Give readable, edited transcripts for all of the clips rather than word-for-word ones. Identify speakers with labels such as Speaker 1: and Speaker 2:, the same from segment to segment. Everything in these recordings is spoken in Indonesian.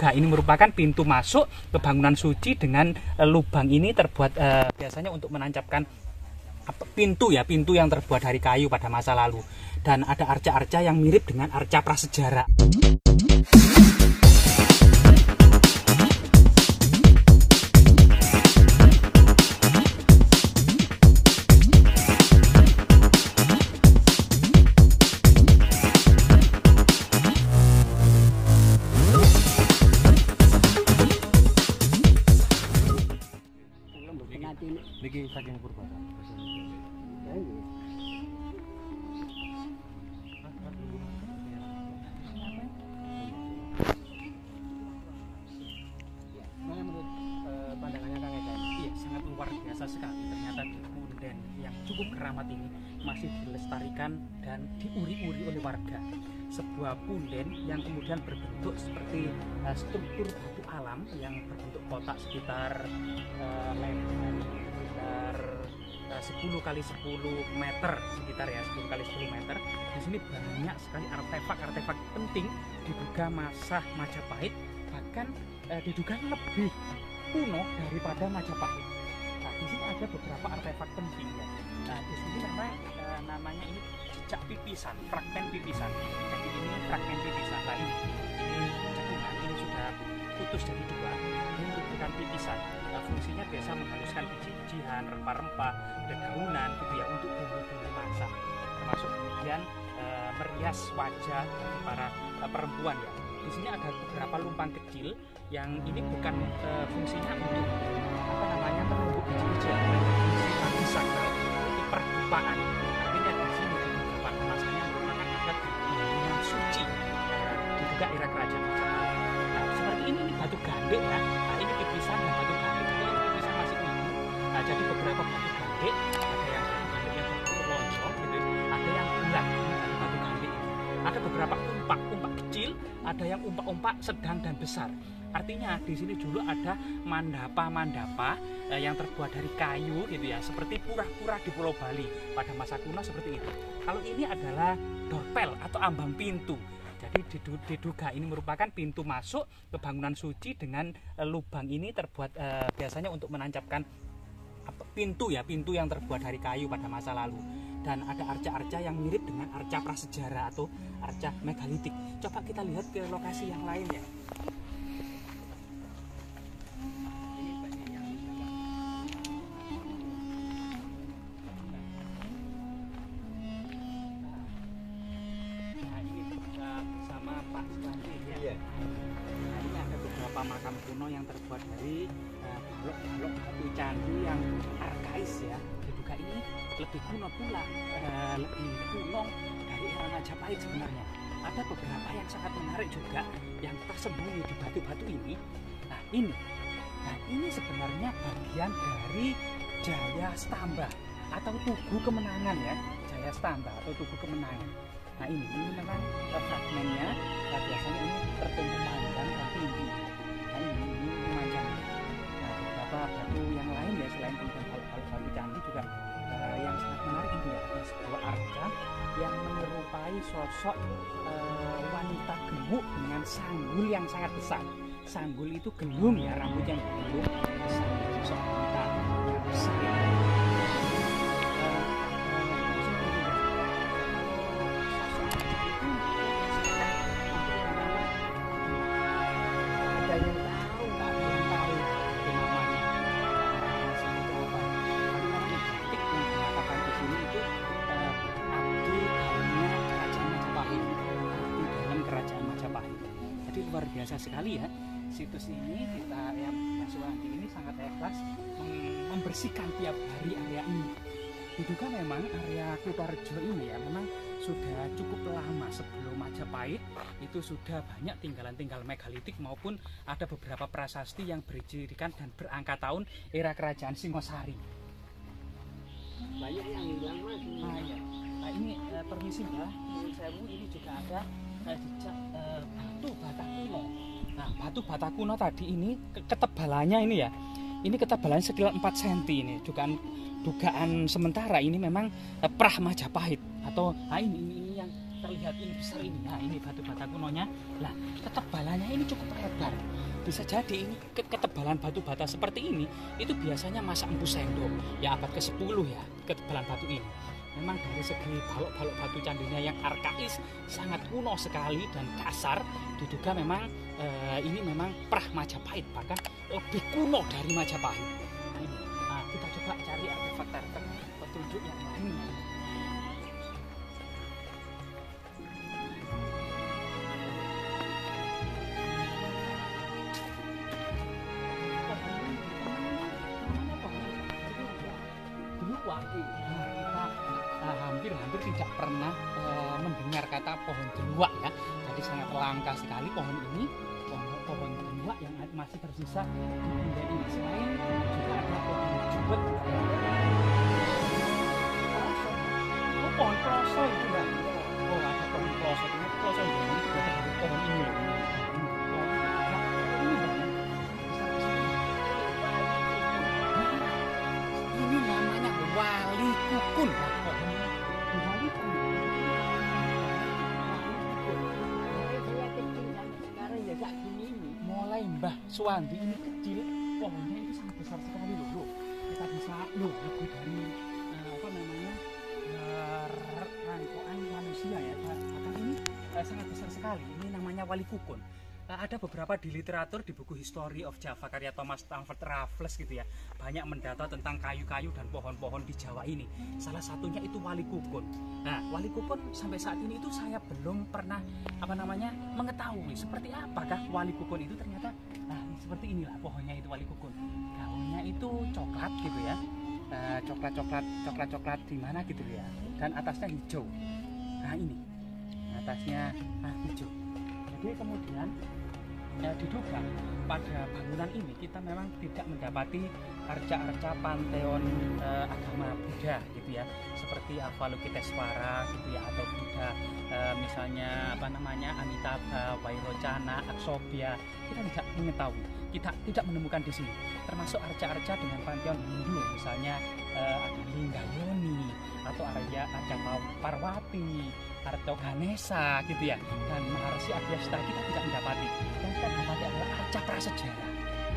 Speaker 1: diduga ini merupakan pintu masuk ke bangunan suci dengan lubang ini terbuat biasanya untuk menancapkan pintu yang terbuat dari kayu pada masa lalu, dan ada arca-arca yang mirip dengan arca prasejarah.
Speaker 2: Niki saking purba.
Speaker 1: Menurut pandangannya Kang Eka, iya sangat luar biasa sekali. Ternyata di punden yang cukup keramat ini masih dilestarikan dan diuri-uri oleh warga. Sebuah punden yang kemudian berbentuk seperti struktur batu alam yang berbentuk kotak sekitar lebar sekitar 10 kali 10 meter sekitar ya, 10 kali 10 meter. Di sini banyak sekali artefak penting diduga masa Majapahit, bahkan diduga lebih kuno daripada Majapahit. Nah, di sini ada beberapa artefak penting ya. Nah, di sini namanya ini jejak pipisan, fragmen pipisan. Jadi ini fragmen pipisan. Nah, ini cekungan ini sudah putus jadi dua. Ini merupakan pipisan. Nah, fungsinya biasa menghaluskan biji-bijian, rempah-rempah, dedaunan gitu ya untuk bumbu-bumbu masak. Termasuk kemudian merias wajah dari para perempuan ya. Di sini ada beberapa lumpang kecil yang ini bukan fungsinya untuk menumbuk biji-bijian, fungsi bagi sakral, itu pergupaan. Artinya di sini pada masanya merupakan adat bangunan suci diduga era kerajaan Majapahit. Nah, seperti ini batu gandek kan. Nah, ini pipisan dan batu gandek. Ini pipisan masih utuh. Nah, jadi beberapa batu gandek, ada yang batu gandek yang berbentuk lonjong gitu, ada yang bulat dari batu gandek. Ada beberapa umpak kecil, ada yang umpak sedang dan besar. Artinya di sini dulu ada mandapa yang terbuat dari kayu gitu ya, seperti pura-pura di Pulau Bali pada masa kuno seperti itu. Kalau ini adalah dorpel atau ambang pintu. Jadi diduga ini merupakan pintu masuk ke bangunan suci dengan lubang ini terbuat biasanya untuk menancapkan pintu yang terbuat dari kayu pada masa lalu, dan ada arca-arca yang mirip dengan arca prasejarah atau arca megalitik. Coba kita lihat ke lokasi yang lain ya. Makam kuno yang terbuat dari balok-balok batu candi yang arkais ya. Diduga ini lebih kuno pula, lebih kuno dari era Majapahit sebenarnya. Ada beberapa yang sangat menarik juga yang tersembunyi di batu-batu ini. Nah ini sebenarnya bagian dari Jaya Stamba atau Tugu Kemenangan ya. Jaya Stamba atau Tugu Kemenangan. Nah ini memang fragmennya biasanya ini tertumpuk panjang dan tinggi. Ini macam beberapa batu yang lain ya, selain kemudian batu candi juga yang sangat menarik ini ya, ada sebuah arca yang menyerupai sosok wanita gemuk dengan sanggul yang sangat besar. Sanggul itu gelung ya, rambut yang gelung, sosok wanita yang besar ya. Luar biasa sekali ya situs ini. Kita yang Mas Suwanti ini sangat ikhlas membersihkan tiap hari area ini. Diduga memang area Kutorejo ini ya memang sudah cukup lama sebelum Majapahit, itu sudah banyak tinggalan-tinggalan megalitik maupun ada beberapa prasasti yang berjirikan dan berangka tahun era kerajaan Singosari.
Speaker 2: Banyak yang hilang Mas.
Speaker 1: Nah ini permisi Mbak, ini juga ada jejak batu bata kuno. Nah, batu bata kuno tadi ini ketebalannya ini ya. Ini ketebalannya sekitar 4 cm ini. Dugaan sementara ini memang prah Majapahit atau ini yang terlihat ini besar ini. Nah, ini batu bata kunonya. Nah, ketebalannya ini cukup lebar. bisa jadi ini ketebalan batu bata seperti ini itu biasanya masa Empu Sendok ya abad ke-10 ya ketebalan batu ini. Memang dari segi balok-balok batu candinya yang arkais sangat kuno sekali dan kasar, diduga memang ini memang prah Majapahit, bahkan lebih kuno dari Majapahit. Nah, kita coba cari artefak-artefak petunjuk yang lain. Kita hampir tidak pernah mendengar kata pohon deluak ya. Jadi sangat langka sekali pohon ini, pohon deluak yang masih tersisa di Punden ini. Selain juga ada pohon jubet, pohon kloso itu ya. Oh, ada pohon kloso. Ini kloso ini juga terjadi pohon ini. Ini namanya wali kukun. Mulai Mbah Suwandi ini kecil, pohonnya itu sangat besar sekali loh. Kita bisa lebih dari rangkaian manusia ya. Bahkan ini sangat besar sekali. Ini namanya wali kukun. Ada beberapa di literatur, di buku History of Java karya Thomas Stamford Raffles gitu ya, banyak mendata tentang kayu-kayu dan pohon-pohon di Jawa ini. Salah satunya itu wali kukun. Nah, wali kukun sampai saat ini itu saya belum pernah mengetahui seperti apakah wali kukun itu. Ternyata seperti inilah pohonnya itu wali kukun. Daunnya itu coklat gitu ya, coklat di mana gitu ya, dan atasnya hijau. Nah ini atasnya hijau. Jadi kemudian diduga pada bangunan ini kita memang tidak mendapati arca-arca panteon agama Buddha gitu ya, seperti Avalokitesvara gitu ya, atau Buddha misalnya Amitabha, Vairocana, Aksobhya. Kita tidak mengetahui, kita tidak menemukan di sini. Termasuk arca-arca dengan panteon Hindu, misalnya ada Linggayoni atau arca Parwati, atau Ganesha gitu ya, dan Maharsi Agyasta kita tidak mendapati. Yang kita dapati adalah arca prasejarah.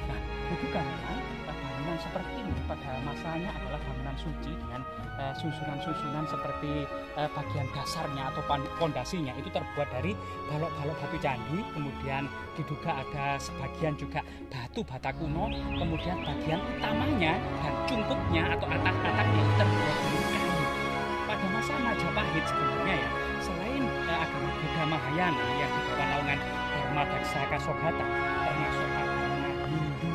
Speaker 1: Nah, diduga memang bangunan seperti ini pada masanya adalah bangunan suci dengan susunan-susunan seperti bagian dasarnya atau pondasinya itu terbuat dari balok-balok batu candi, kemudian diduga ada sebagian juga batu bata kuno, kemudian bagian utamanya dan cungkupnya atau atap-atapnya itu terbuat dari kayu. Pada masa Majapahit sebenarnya ya, selain agama Buddha Mahayana yang dibawa naungan Dharma Daksa Kasogata, termasuk agama Hindu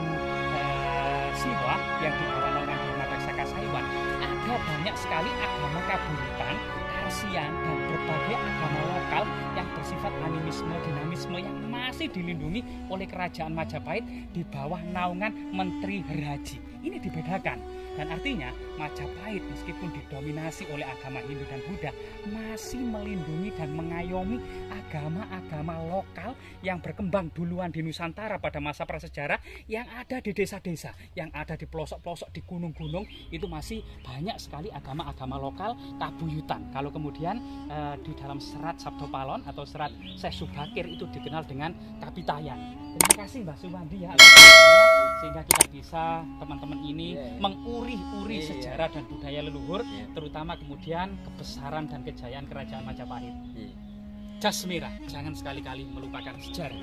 Speaker 1: Siwa yang dibawa naungan Dharma Daksa Kasaiwan, ada banyak sekali agama Kabuyutan, Tarsian, dan berbagai agama lokal yang bersifat animisme, dinamisme yang masih dilindungi oleh kerajaan Majapahit di bawah naungan Menteri Heraji. Ini dibedakan, dan artinya Majapahit meskipun didominasi oleh agama Hindu dan Buddha masih melindungi dan mengayomi agama-agama lokal yang berkembang duluan di Nusantara pada masa prasejarah, yang ada di desa-desa, yang ada di pelosok-pelosok, di gunung-gunung. Itu masih banyak sekali agama-agama lokal Kabuyutan. Kalau kemudian di dalam serat Sabdo Palon atau serat Syekh Subakir itu dikenal dengan Kapitayan. Terima kasih Mbah Suwandi ya atas waktunya, sehingga kita bisa teman-teman ini menguri-uri sejarah dan budaya leluhur, terutama kemudian kebesaran dan kejayaan kerajaan Majapahit. Jas merah, jangan sekali-kali melupakan sejarah.